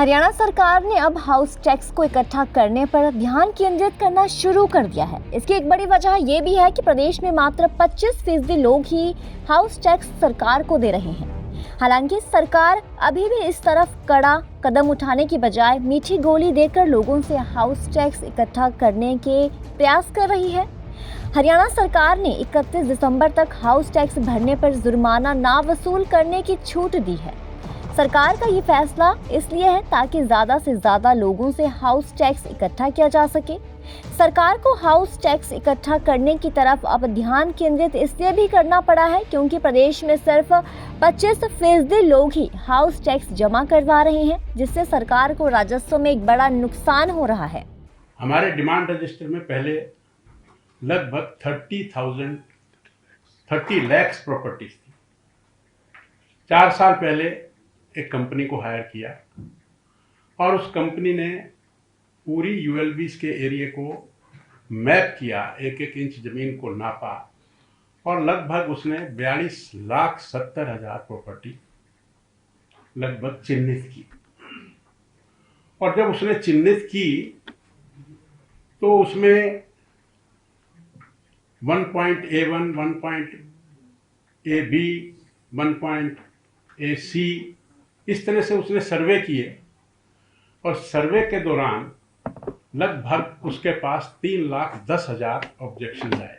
हरियाणा सरकार ने अब हाउस टैक्स को इकट्ठा करने पर ध्यान केंद्रित करना शुरू कर दिया है। इसकी एक बड़ी वजह ये भी है कि प्रदेश में मात्र 25% लोग ही हाउस टैक्स सरकार को दे रहे हैं। हालांकि सरकार अभी भी इस तरफ कड़ा कदम उठाने की बजाय मीठी गोली देकर लोगों से हाउस टैक्स इकट्ठा करने के प्रयास कर रही है। हरियाणा सरकार ने 31 दिसंबर तक हाउस टैक्स भरने पर जुर्माना ना वसूल करने की छूट दी है। सरकार का ये फैसला इसलिए है ताकि ज़्यादा से ज़्यादा लोगों से हाउस टैक्स इकट्ठा किया जा सके। सरकार को हाउस टैक्स इकट्ठा करने की तरफ अब ध्यान केंद्रित इसलिए भी करना पड़ा है क्योंकि प्रदेश में सिर्फ 25% लोग ही हाउस टैक्स जमा करवा रहे हैं, जिससे सरकार को राजस्व में एक बड़ा नुकसान हो रहा है। हमारे डिमांड रजिस्टर में पहले लगभग 30 लाख प्रॉपर्टीज थी। 4 साल पहले एक कंपनी को हायर किया और उस कंपनी ने पूरी यूएलबीज के एरिया को मैप किया, एक एक इंच जमीन को नापा और लगभग उसने 42,70,000 प्रॉपर्टी लगभग चिन्हित की। और जब उसने चिन्हित की तो उसमें 1.A1, 1.AB, 1.AC इस तरह से उसने सर्वे किए और सर्वे के दौरान लगभग उसके पास 3,10,000 ऑब्जेक्शन आए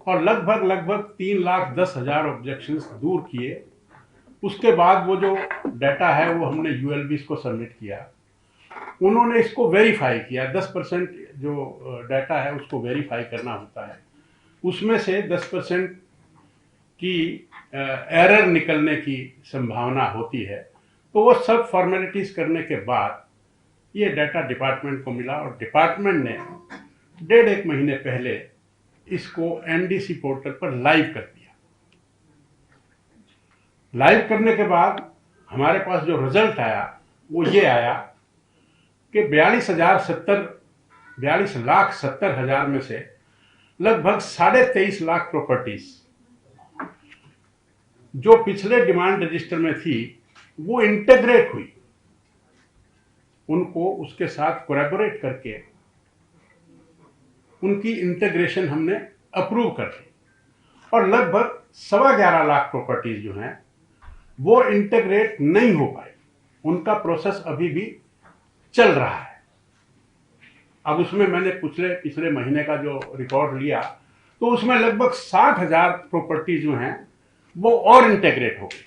और लगभग 3,10,000 ऑब्जेक्शन दूर किए। उसके बाद वो जो डाटा है वो हमने यूएलबीज को सबमिट किया। उन्होंने इसको वेरीफाई किया। 10% जो डाटा है उसको वेरीफाई करना होता है, उसमें से 10% की एरर निकलने की संभावना होती है। तो वो सब फॉर्मेलिटीज करने के बाद ये डाटा डिपार्टमेंट को मिला और डिपार्टमेंट ने 1.5 महीने पहले इसको एनडीसी पोर्टल पर लाइव कर दिया। लाइव करने के बाद हमारे पास जो रिजल्ट आया वो ये आया कि 42,70,000 में से लगभग 23.5 लाख प्रॉपर्टीज जो पिछले डिमांड रजिस्टर में थी वो इंटीग्रेट हुई। उनको उसके साथ कोलैबोरेट करके उनकी इंटीग्रेशन हमने अप्रूव कर दी और लगभग 11.25 लाख प्रॉपर्टीज जो हैं वो इंटीग्रेट नहीं हो पाए। उनका प्रोसेस अभी भी चल रहा है। अब उसमें मैंने पिछले महीने का जो रिकॉर्ड लिया तो उसमें लगभग 60,000 प्रॉपर्टी जो हैं वो और इंटीग्रेट हो गई।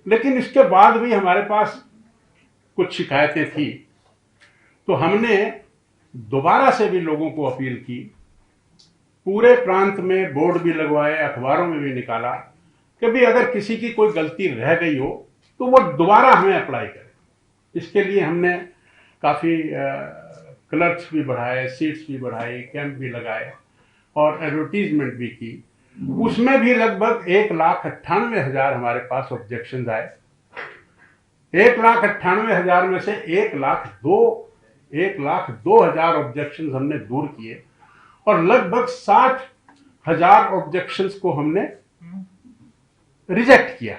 लेकिन इसके बाद भी हमारे पास कुछ शिकायतें थी तो हमने दोबारा से भी लोगों को अपील की। पूरे प्रांत में बोर्ड भी लगवाए, अखबारों में भी निकाला कि भी अगर किसी की कोई गलती रह गई हो तो वो दोबारा हमें अप्लाई करे। इसके लिए हमने काफ़ी क्लर्क्स भी बढ़ाए, सीट्स भी बढ़ाई, कैंप भी लगाए और एडवर्टीजमेंट भी की। उसमें भी लगभग 1,98,000 हमारे पास ऑब्जेक्शन आए। 1,98,000 में से 1,02,000 ऑब्जेक्शन हमने दूर किए और लगभग 60,000 ऑब्जेक्शंस को हमने रिजेक्ट किया।